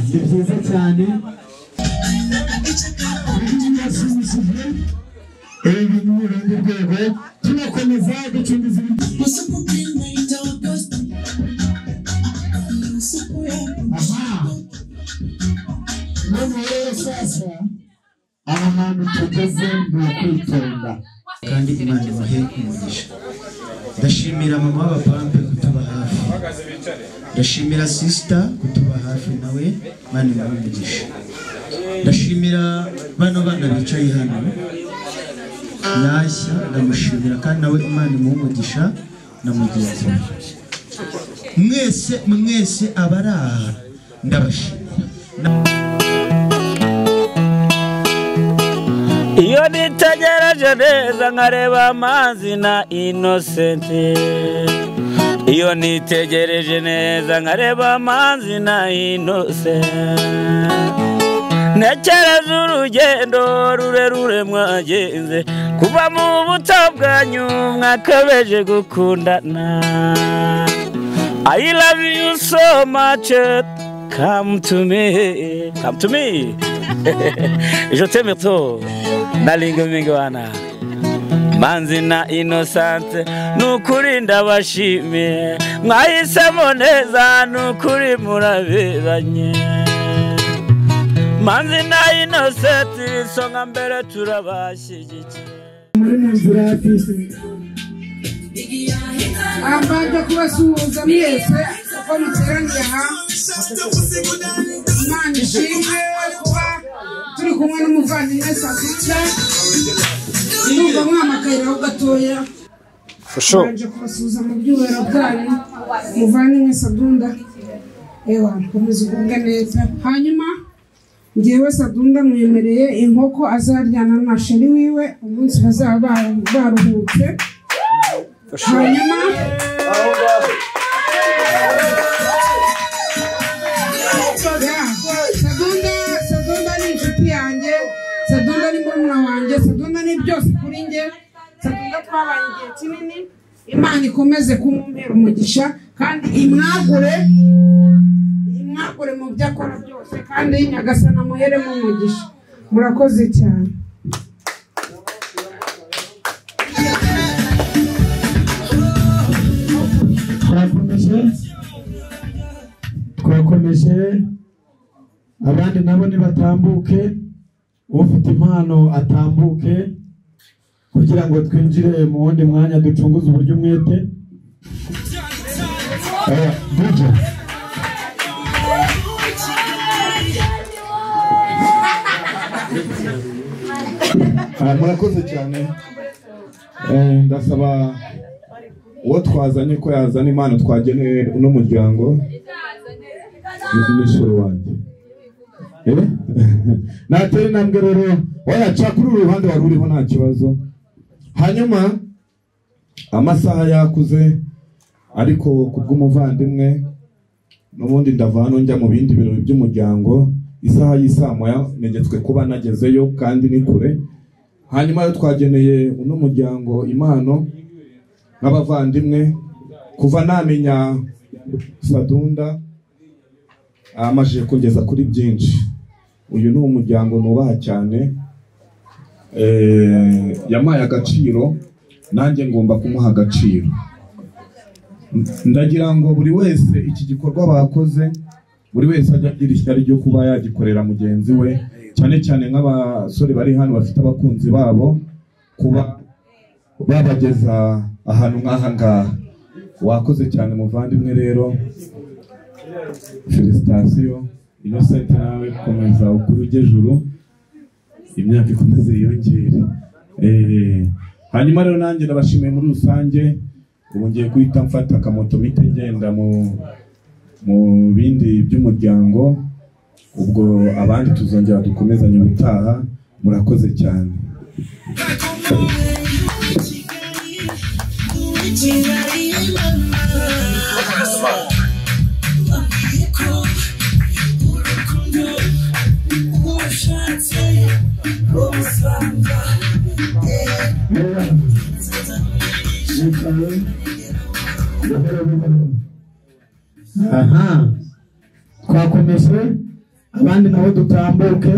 ni byiza cyane ibintu birenze urwego tunakomeza gucundiza rero sasa aha hantu tugeze ni ukwitonda kandi Imana ibahe umugisha. Ndashimira mama w'abapampe kutuba hafi, ndashimira sister kutuba hafi nawe Imana ibahe umugisha. Ndashimira bano bana bicaye hano Yashya, ndamushimira kandi nawe Imana imuhe umugisha na mugenzi we. Mwese abari aha ndabashimira. Iyo nitegereje neza nkareba amazi na Innocent, iyo nitegereje neza nkareba amazi na Innocent, ntekereza urugendo rurerure mwagenze kuva mu buto bwanyu mwakabeje gukundana. I love you so much, come to me, come to me. Je t'aime trop. Nalinga mingi wana Manzi na Innocent nukuri ndabashimiye, mwahisemo neza nukuri muraberanye. Manzi na Innocent isonga mbere turabashyigikiye. muri nzira y'isi Abanje kubasuhuza mwese uko muteraniye aha. Imana ishimwe kuba turi kumwe n'umuvandimwe Sadunda. Ndumva mwamakairaho gatoya. Abanje kubasuhuza mu byubahiro bwanyu umuvandimwe Sadunda. Ewa komeza ugubwe neza. Hanyuma njyewe Sadunda mwemereye inkoko azaryana na sheri wiwe umunsi bazaba baruhutse. Hanyuma Sadunda ni inshuti yanjye, Sadunda ni murumuna wanjye, Sadunda ni byose kuri njye. Sadunda twabanye igihe kinini, Imana ikomeze kumumpera umugisha kandi imwagure mu byo akora byose kandi Nyagasani amuheremo umugisha. Murakoze cyane. twakomeje abandi nabo nibatambuke, ufite impano atambuke kugira ngo twinjire mu wundi mwanya ducunguze uburyo umwete. murakoze cyane. Ndasaba uwo twazanye ko yazana impano twageneye uno muryango n'ishuri wanjye. Natera intambwe rero wayaca kuri uru ruhande wari uriho nta kibazo. Hanyuma amasaha yakuze ariko kubw'umuvandimwe n'ubundi ndavano njya mu bindi birori by'umuryango. Isaha y'isamoya negetswe kuba nagezeyo kandi ni kure. Hanyuma yo twageneye uno muryango impano n'abavandimwe kuva namenya Sadunda amashije kugeza kuri byinshi. Uyu ni umuryango nubaha cyane, yamaye agaciro nanjye ngomba kumuha agaciro. Ndagira ngo buri wese iki gikorwa bakoze buri wese ajya agira ishyari ryo kuba yagikorera mugenzi we, cyane cyane nk'abasore bari hano bafite abakunzi babo kuba babageza ahantu nk'aha ngaha. Wakoze cyane muvandimwe rero, felicitation. Innocent nawe komeza ukuri ujejuru, imyaka ikomeze yiyongere. Hanyuma rero nanjye ndabashimiye muri rusange. Ubu ngiye guhita mfata akamoto mite ngenda mu bindi by'umuryango, ubwo abandi tuzongera dukomezanye ubutaha. Murakoze cyane. What's aha twakomeje abandi nabo dutambuke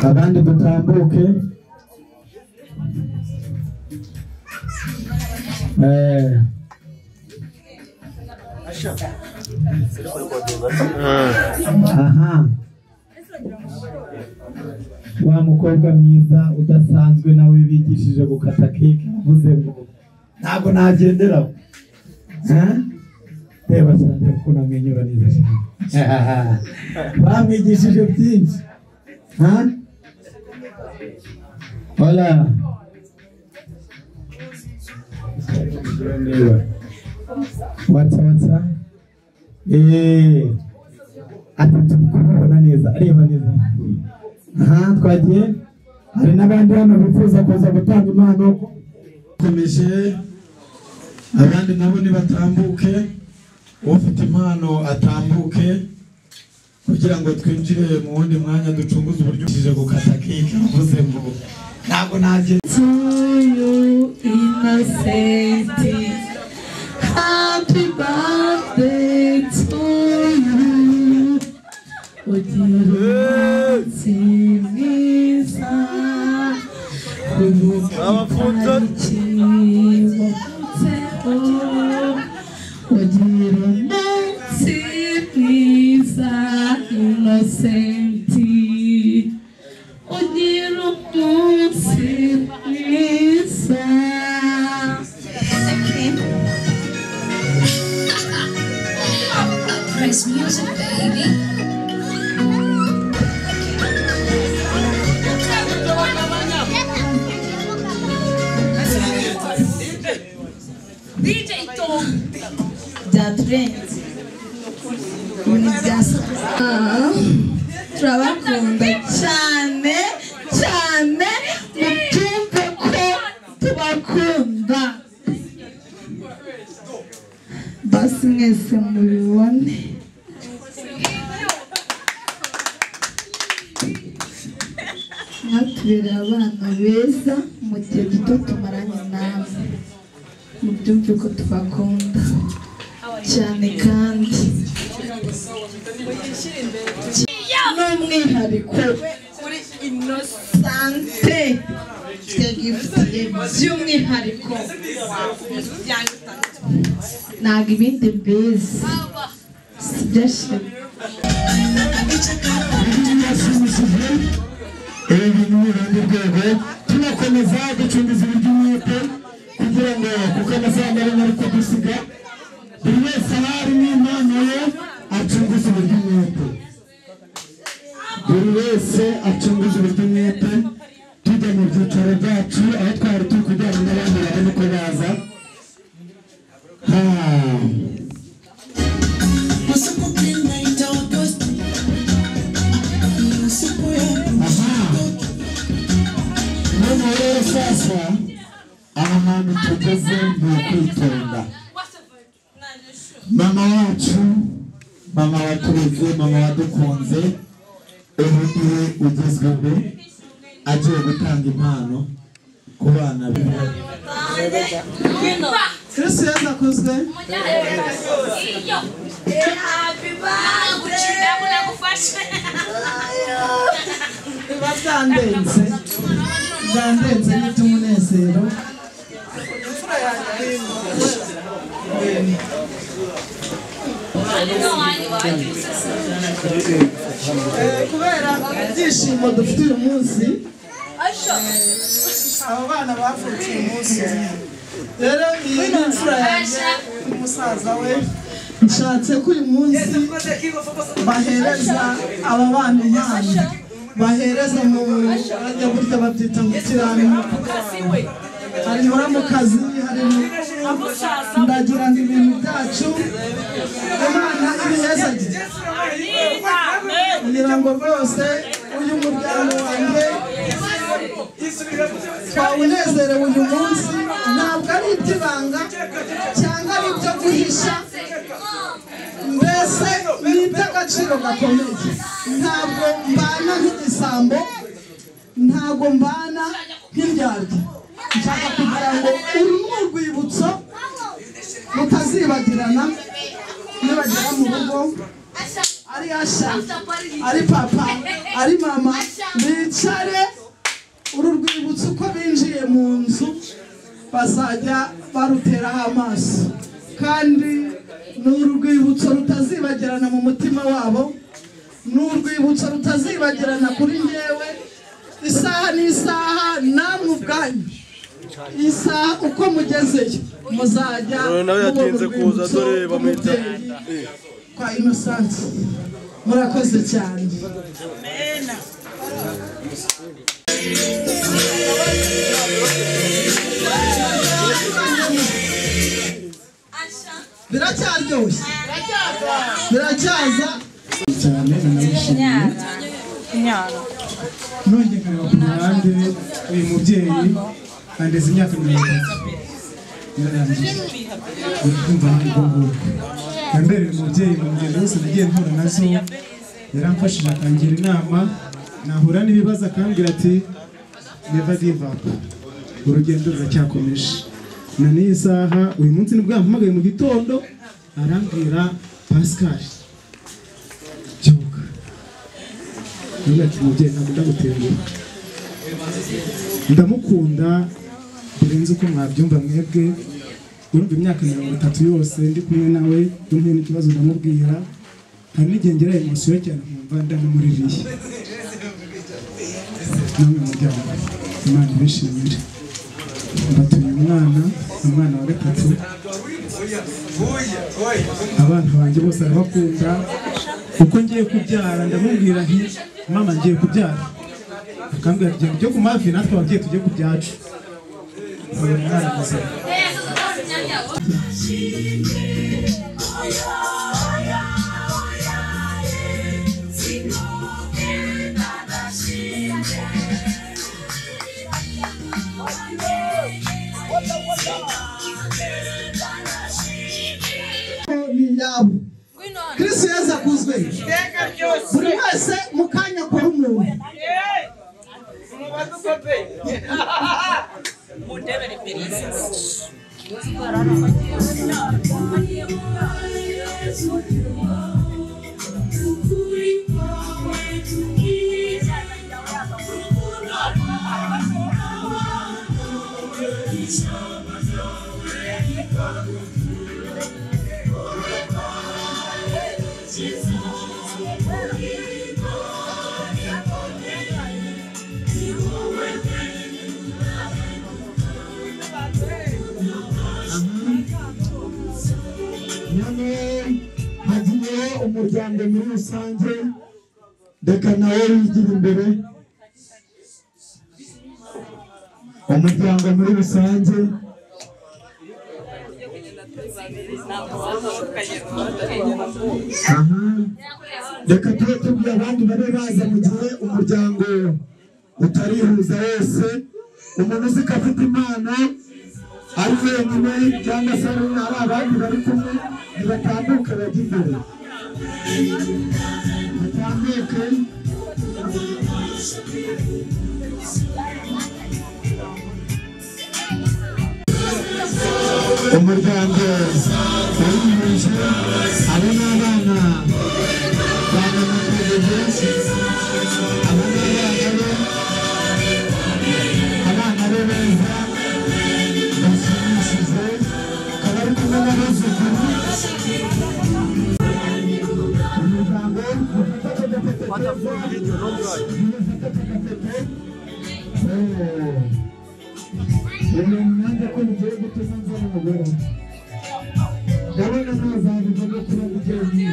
abandi dutambuke aha wa mukobwa mwiza udasanzwe nawe bigishije gukata keke avuze ngo ntabwo nagenderaho reba cyane ko namwenyura neza cyane bamwigishije byinshi hola watsa ati tukubona neza areba neza aha twagiye hari n'abandi hano bifuza kuza gutanga impano komeje abandi nabo nibatambuke ufite impano atambuke kugira ngo twinjire mu wundi mwanya ducunguze uburyo bwije gukata keke avuze ngo ntabwo naje Happy birthday to you. Press music, baby. DJ Tom. Byaturenge ibintu byasa turabakunda cyane cyane mubyumve ko tubakunda basi mwese mubibone mwatubereye abana beza mu gihe gito tumaranye namwe mubyumve ko tubakunda cyane kandi n'umwihariko kuri Innocente twagifitiye by'umwihariko ntabwo ibindi mbizi sibyo ibintu birundi rwego tunakomeza ducungiza uburyo umwete kugira ngo kuko amasaha maremare ari kudusiga buri wese ahari n'impano ye acunguza uburyo umwete buri wese acunguza uburyo umwete tujya mu byicaro byacu aho twari turi kujyana n'abandi babone uko baza rero sasa aha hantu tugeze ni ukwitonda mama wacu mama watureze mama wadukunze ubu niwe ugezweho agiye gutanga impano ku bana be Kristo Yesu akuzwe byandenze n'iby'umunezero imfura yanjye kubera ibyishimo dufite uyu munsi abo bana bavutse uyu munsi rero iyi ni imfura yanjye n'umusaza we nshatse ko uyu munsi bahereza aba bana impano bahereza mu bajya burya babyita ngo kirano hari muramukazi hari ndagira ngo ibintu byacu Imana ibihezagire kugira ngo rwose uyu muryango wanjye twawunezerewe uyu munsi ntabwo ari iby'ibanga cyangwa ari ibyo guhisha mbese ni iby'agaciro gakomeye ntabwo mbana nk'igisambo ntago mbana nk'indyarya nshaka kugira ngo uru ni urwibutso rutazibagirana nibagera mu rugo ari Asha ari papa ari mama bicare uru rwibutso uko binjiye mu nzu bazajya baruteraho amaso kandi ni urwibutso rutazibagirana mu mutima wabo ni urwibutso rutazibagirana kuri njyewe isaha n'isaha namwe ubwanyu isaha uko mugezeyo muzajya yatinze kuza dore bamwita kwa Innocence murakoze cyane biracyaryoshye biracyaza cyane nanishimiye nongeye kureba ku ruhande uyu mubyeyi andeze imyaka 30 yararangiye kumva n'ubwo yambereye umubyeyi mu ngendo zose nagiye mpura nazo yaramfashije akangira inama nahura n'ibibazo akambwira ati never give up urugendo ruracyakomeje na n'iyi saha uyu munsi nibwo yampamagaye mu gitondo arambwira Pascal byuka niba ati umubyeyi ntabwo ndagutenguha ndamukunda birenze uko mwabyumva mwebwe urumva imyaka 30 yose ndi kumwe nawe dumwe n'ikibazo ndamubwira hari n'igihe ngira emosiyo cyane nkumva ndamuririye namwe muryango Imana ibishimire mbatuye umwana wa gatatu abana banjye bose arabakunda uko ngiye kubyara ndamubwira nti mama ngiye kubyara akambwira ati byo ku mavi natwe ababyeyi tujye ku byacu umwana muzima Kristo Yesu akuzwe buri wese mukanya kwa umuntu hagiye umuryango muri rusange reka nawe wigira imbere umuryango muri rusange reka tube tubwira abandi babe baza mu gihe umuryango utarihuza wese umuntu uzi ko afite impano ari wenyine cyangwa se ari abandi bari kumwe nibatambuke bajya imbere batambuke umuryango w'umuhinzi abo ni abana banamutegereje abo ni abana be beza bashimishije akaba ari kumwe n'abuzukuru umuryango nanjye ko bigiye gutuma nza n'umugore ndabona ntazabivamo kuba mubyeyi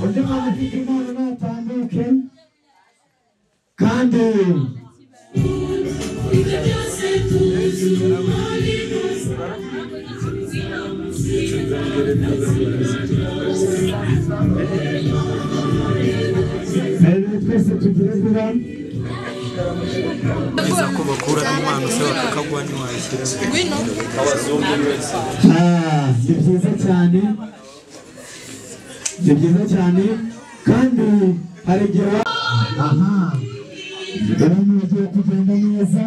undi muntu ufite impano natambuke kandi twese tugire kuba Biza ko bakura impano se bakakagwa ntiwayishyira Ngwino. abazungu wese. Ni byiza cyane, ni byiza cyane kandi hari igihe ibintu bigiye kugenda neza.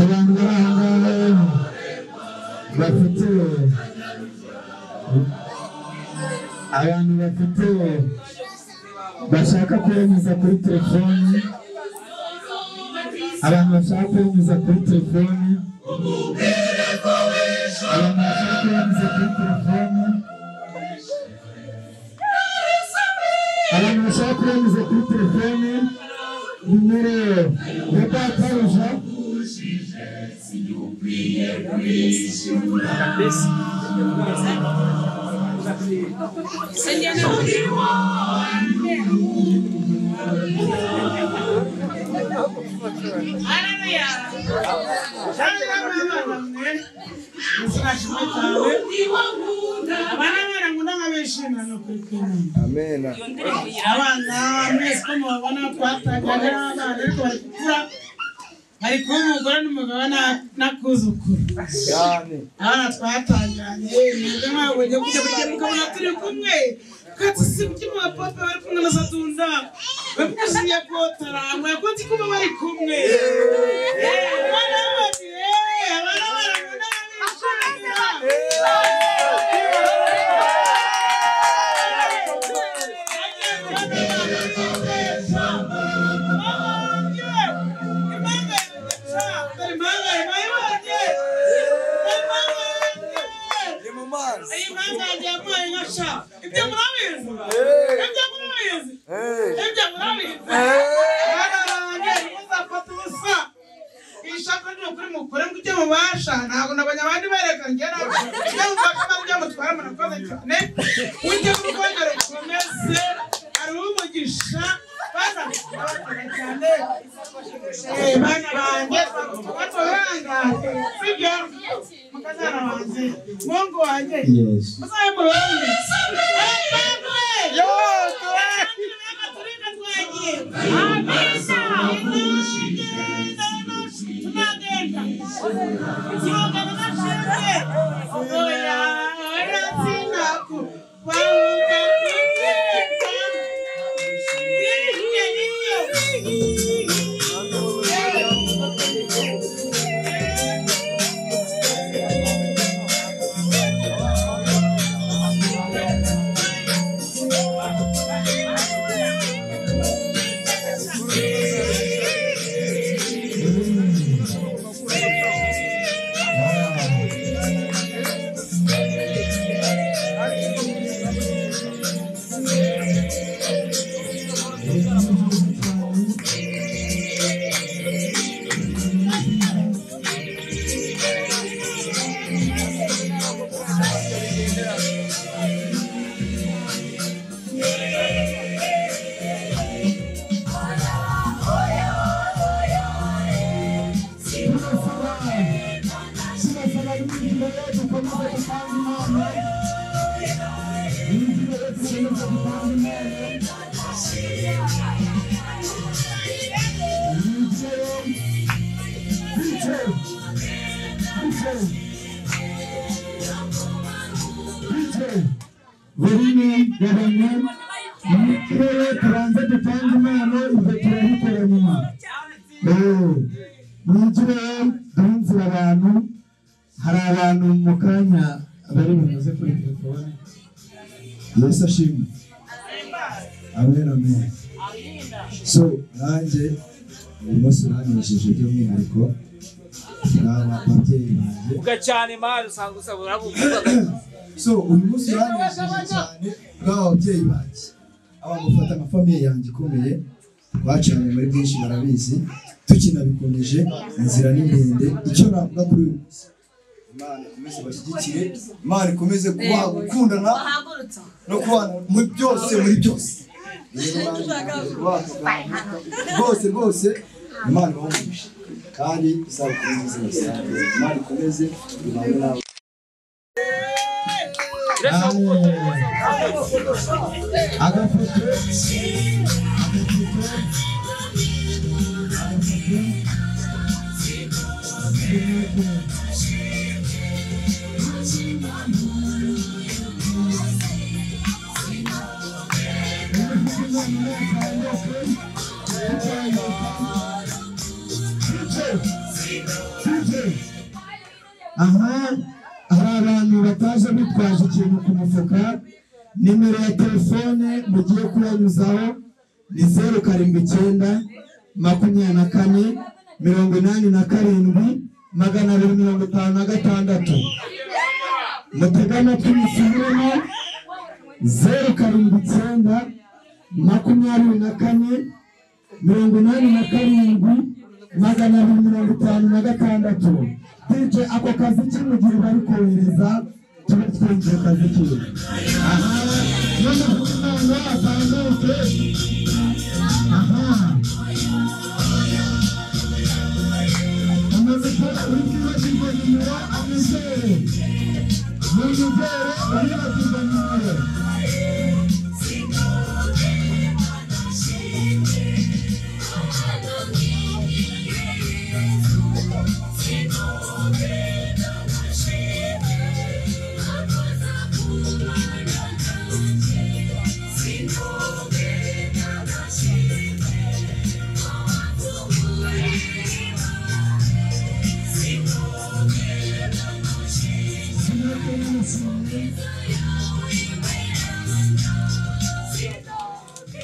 Abantu bari aha ngaha bafite bashaka kwemeza kuri telefoni, abantu bashaka kwemeza kuri telefoni, abantu bashaka kwemeza kuri telefoni, abantu bashaka kwemeza kuri telefoni, nimero ya databuja Amen. Hari kuba umugore n'umugabo n'akuzukuru abana twatangiranye mwebwe mwabonye kujya mukabona turi kumwe kandi si mutima wa papa bari kumwe na Sadunda bamusiye kotara mwakoze kuba bari kumwe abana barabona ntabwo nabanya abandi berekana ngera mutwara murakoze cyane ujye mukongera ukomeze ari umugisha bana cyane bana banjye batubangate sibyo mukazana banjye mungu wanjye muzaye muronde yo tureka twagiye Verini gabanya nikire turanze dutanga impano ibyo turabikora nyuma nikire duhunzira abantu hari abantu mu kanya bari bumaze kuri telefone Yesu ashimwe amen amen so nanjye uyu munsi uranyujije by'umwihariko n'ababyeyi banjye uga cyane mari usanga usabura kuvuga so uyu munsi uranyujije cyane bw'ababyeyi banjye aba gufata nka famiye yanjye ikomeye twacanye muri byinshi barabizi tukinabikomeje inzira ni ndende icyo navuga kuri uyu munsi Imana ikomeze bashyigikire Imana ikomeze kubaha gukundana no kubana muri byose rwose Imana ibahe kandi isabukuru nziza Imana ikomeze ibane nawe agafoto aha hari abantu bataje bitwaje ikintu ku mufuka. Nimero ya telefone mugiye kuyanyuzaho ni 079 24 87 256. Mutega amatwi musubiremo 079 24 87 256. DJ ako kazi kimugiye bari kohereza tuba twinjiye kazi kiwe. Aha none umwana atanguke. Aha amazikora urikiwe kimwe amizere muzere urikiwe kimwe.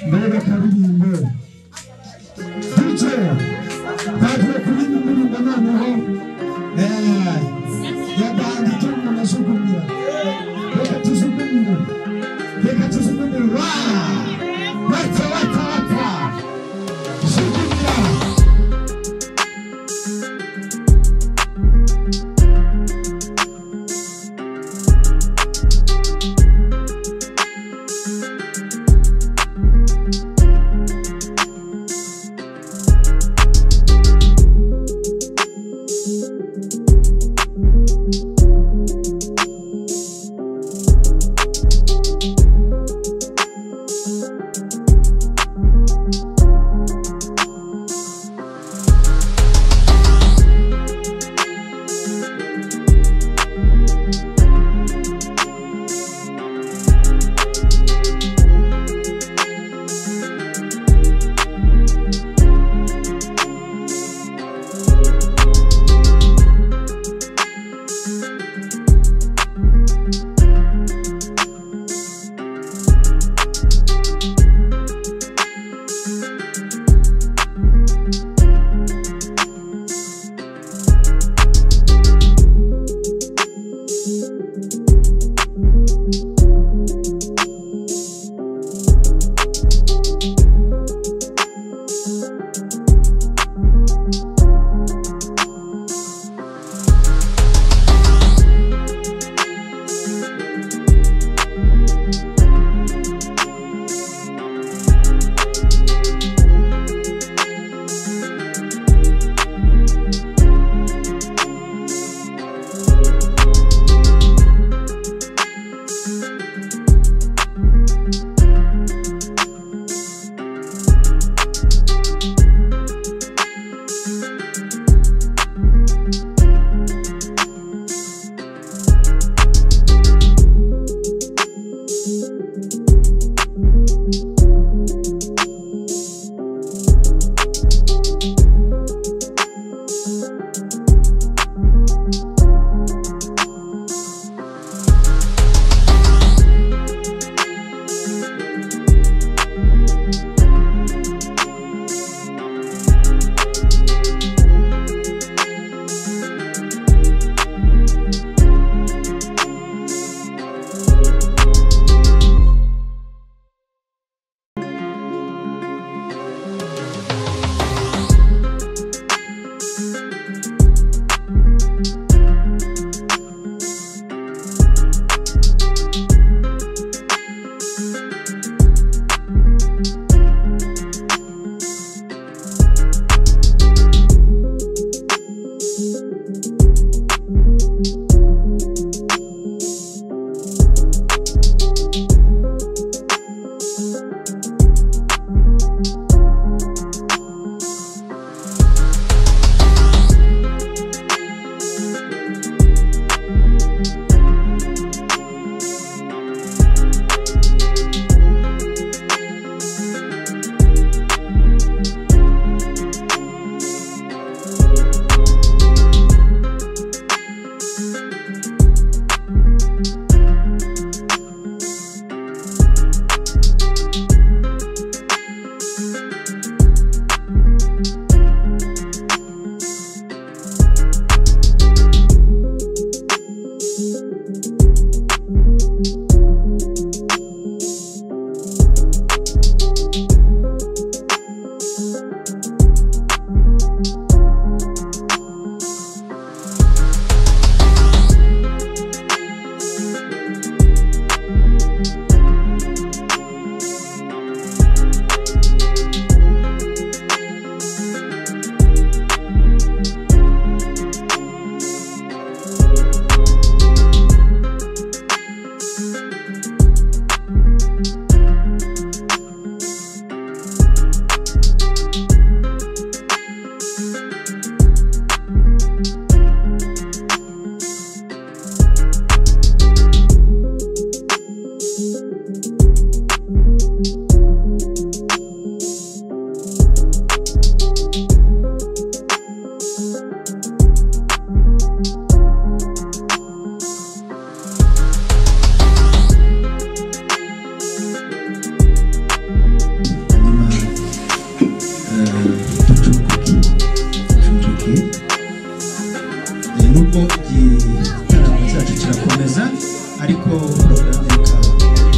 Mbega karirimbo DJ baje kuririmba indirimbo noneho ya bandi cyangwa nashukumira reka tujukumira wata shukumira.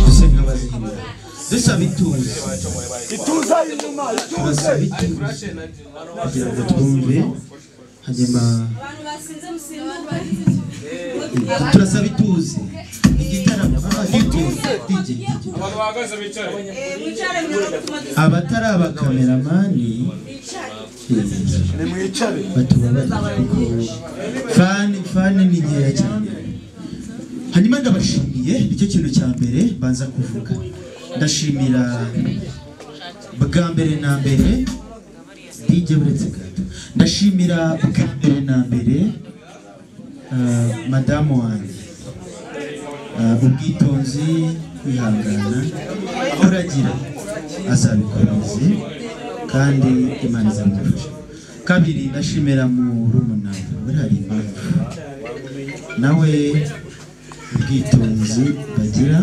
duse nk'abazihirira dusaba ituze turasaba ituze kugira ngo twumve hanyuma turasaba ituze igitaramo abatari abakameramani batubabarire fani ni nkeya cyane. Hanyuma ndabashimiye, nicyo kintu cya mbere banza kuvuga. Ndashimira bwa mbere na mbere DJ buretse gato. Ndashimira bwa mbere na mbere madamu wanjye, ubwitonzi, kwihangana, uragira azabikomeze kandi Imana izamufasha. Kabiri ndashimira murumuna we, hari impamvu nawe ubwitonzi bagira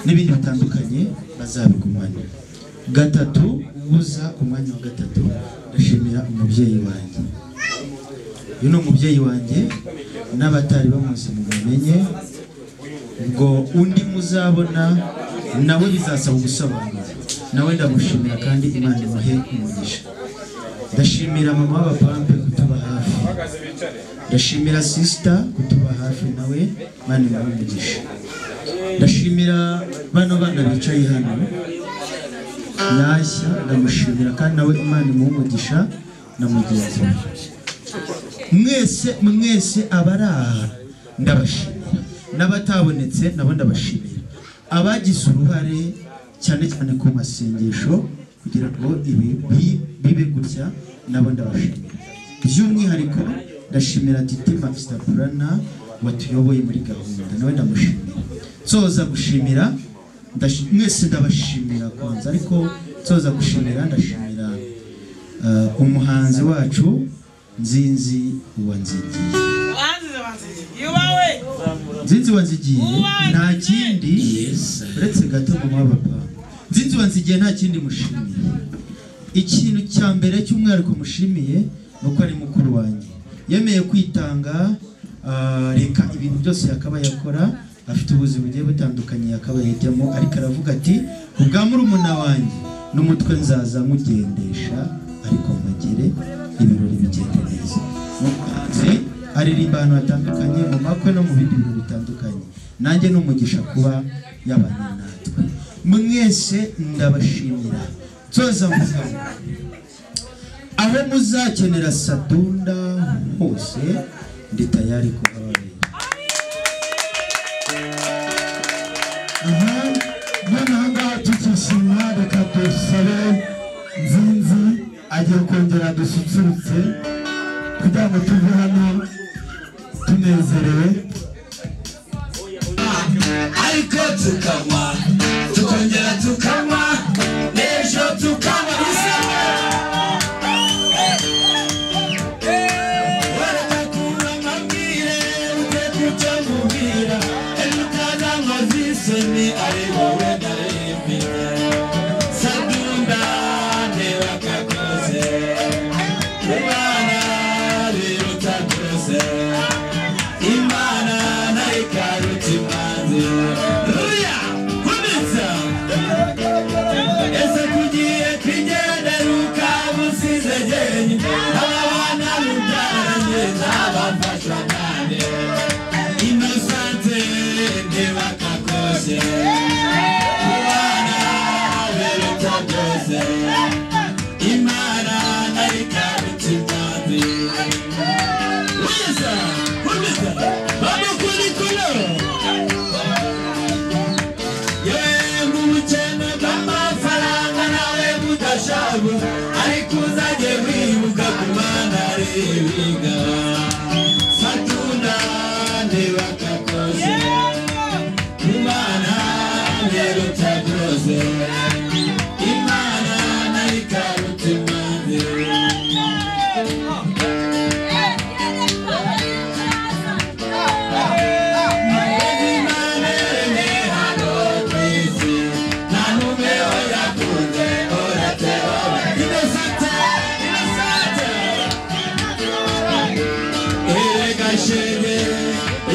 n'ibindi bitandukanye bazabigumana. Gatatu uza ku mwanya wa gatatu ndashimira umubyeyi wanjye. Uyu ni umubyeyi wanjye n'abatari bamuzi mumenye, ubwo undi muzabona nawe bizasaba ubusobanuro. Nawe ndamushimira kandi Imana imuhe umugisha. Ndashimira mama w'abapampe kutuba hafi. Ndashimira sister kutuba hafi, nawe Imana imuhe umugisha. Ndashimira bano bana bicaye hano Yashya, ndamushimira kandi nawe Imana imuhe umugisha na mugenzi we. Mwese abaraha ndabashimira, n'abatabonetse nabo ndabashimira. Abagize uruhare cyane cyane ku masengesho kugira ngo ibi bibe gutya nabo ndabashimira. By'umwihariko ndashimira Titi Master Plana watuyoboye muri gahunda, nawe ndamushimira. Soza gushimira mwese ndabashimira kwanza, ariko soza gushimira ndashimira umuhanzi wacu Nzinzi Wanzigiye. Nzinzi Wanzigiye nta kindi uretse gato mu mababa. Nzinzi Wanzigiye nta kindi mushimiye. Ikintu cya mbere cy'umwihariko mushimiye nuko ari mukuru wanjye, yemeye kwitanga, reka ibintu byose yakaba yakora, afite ubuzima bugiye butandukanye yakaba yitemo, ariko aravuga ati ubwa murumuna wanjye n'umutwe nzaza mugendesha, ariko magere ibirori bigenda neza. Mukanzi aririmba ahantu hatandukanye, mu makwe no mu bindi bintu bitandukanye. Nanjye n'umugisha kuba yabanye natwe. Mwese ndabashimira. Nsoza mvuga aho muzakenera Sadunda hose ndi tayari kuhababera. Noneho tukishima, reka dusabe Nzinzi agiye kongera dususurutse kugira ngo tuve hano tunezerewe, ariko tukanywa tukongera tukanywa n'ejo tukanywa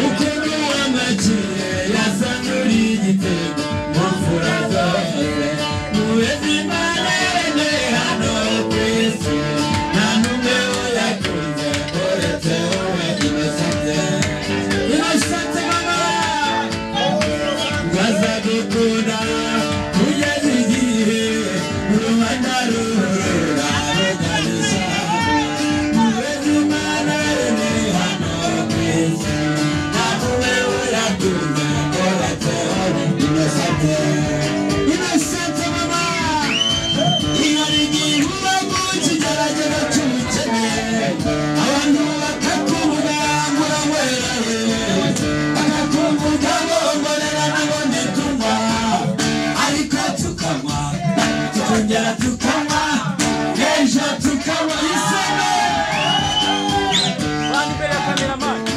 uko nuwamakiye yazanura bazagukunda kugeza igihe rubanda ruraruganisha muweze Imana rene hano ku isi naho ube uratunga koratseho inosate mama ihari igihe uba mu kigeragezo cy'ubukene abantu bakakuvuga ngo uramwerahe bakakuvuga bongorera nabo ntitunywa ariko tukanywa tukongera tukanywa ejo tukanywa isano bandi imbere ya kameramani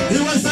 He was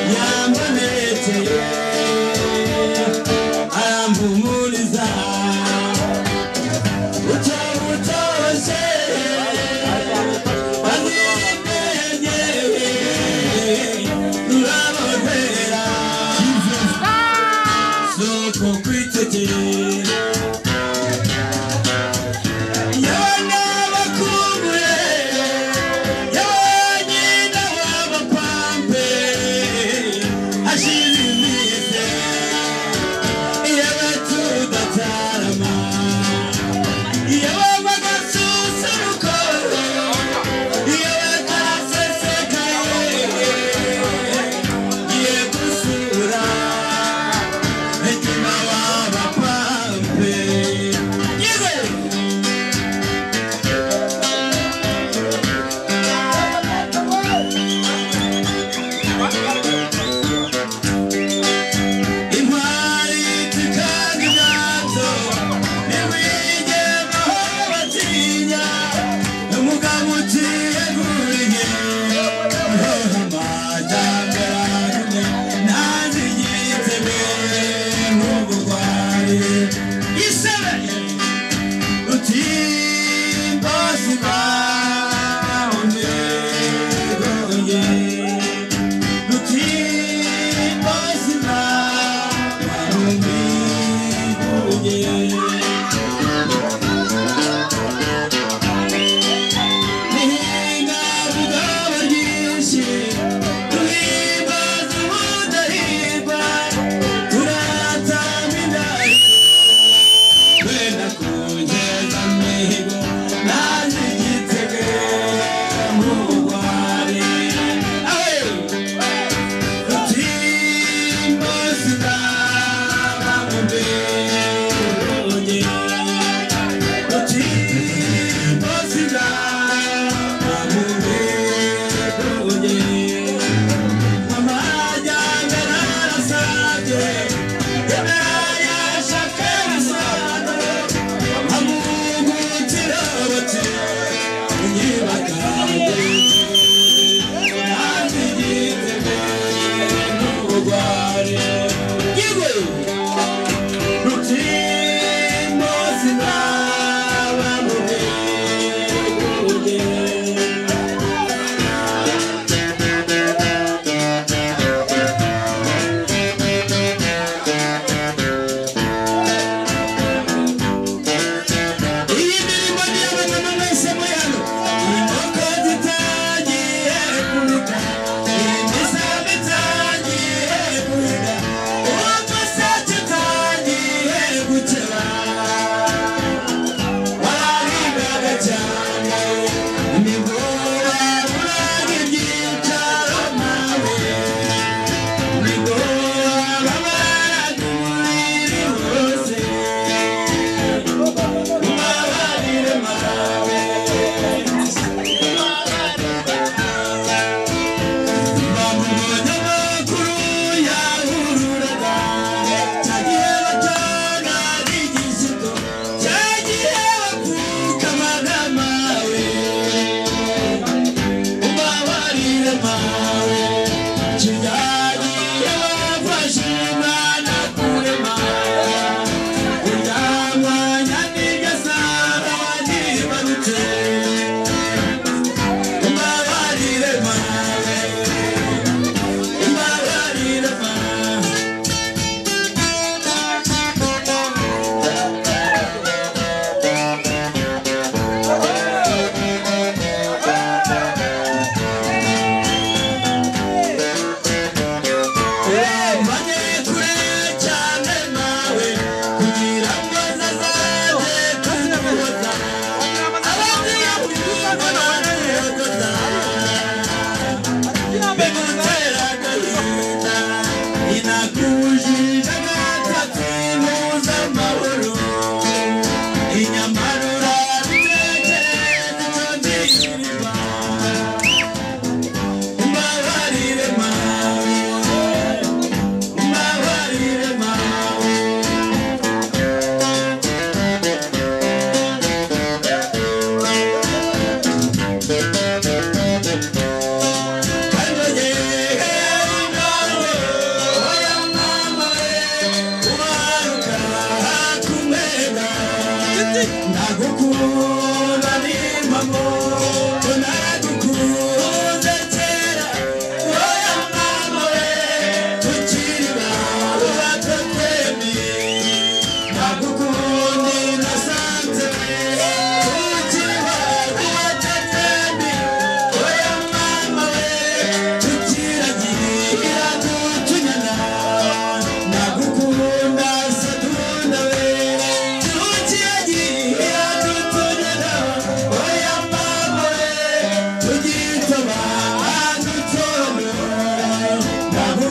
Yeah.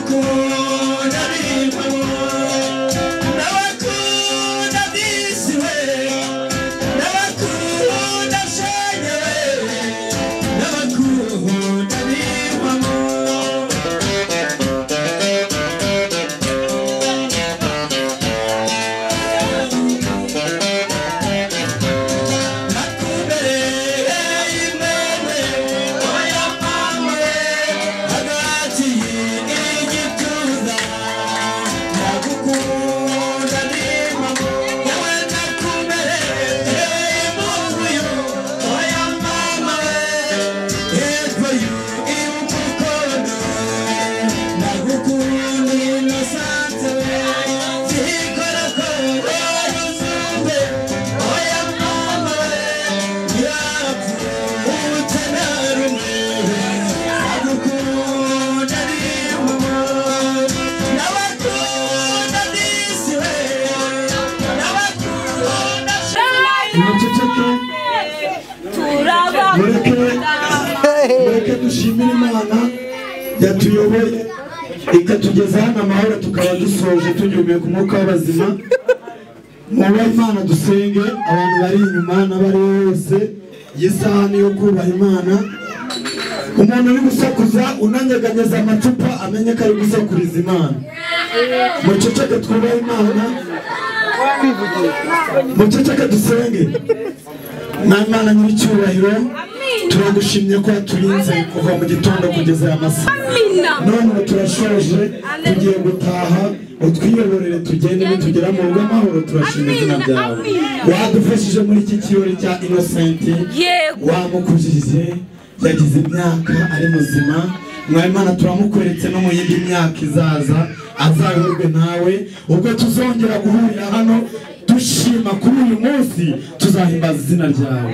n'abakunda b'impamo n'abakunda bisiwe n'abakunda shenyere n'abakunda b'impamo mureke dushimire Imana yatuyoboye ikatugeza hano amahoro tukaba dusoje tunyumiye ku mwuka w'abazima. Muba Imana dusenge abantu bari inyuma n'abari wese y'isaha niyo kubaha Imana. Umuntu uri gusakuza unanyeganyeza amacupa amenye ko ari gusakuriza Imana. Muceceke twubahe Imana, muceceke dusenge. Imana nyiricyubahiro turagushimye ko turinze kuva mu gitondo kugeza aya masaha. None turashoje tugiye gutaha, utwiyoborere tugende nitugera mu rugo amahoro. Turashimira izina ryawe, wadufashije muri iki kirori cya Innocent, wamukujije yagize imyaka ari muzima. Imana turamukweretse no mu yindi myaka izaza azayoborwe nawe. Ubwo tuzongera guhurira hano dushima kuri uyu munsi tuzahimbaza izina ryawe.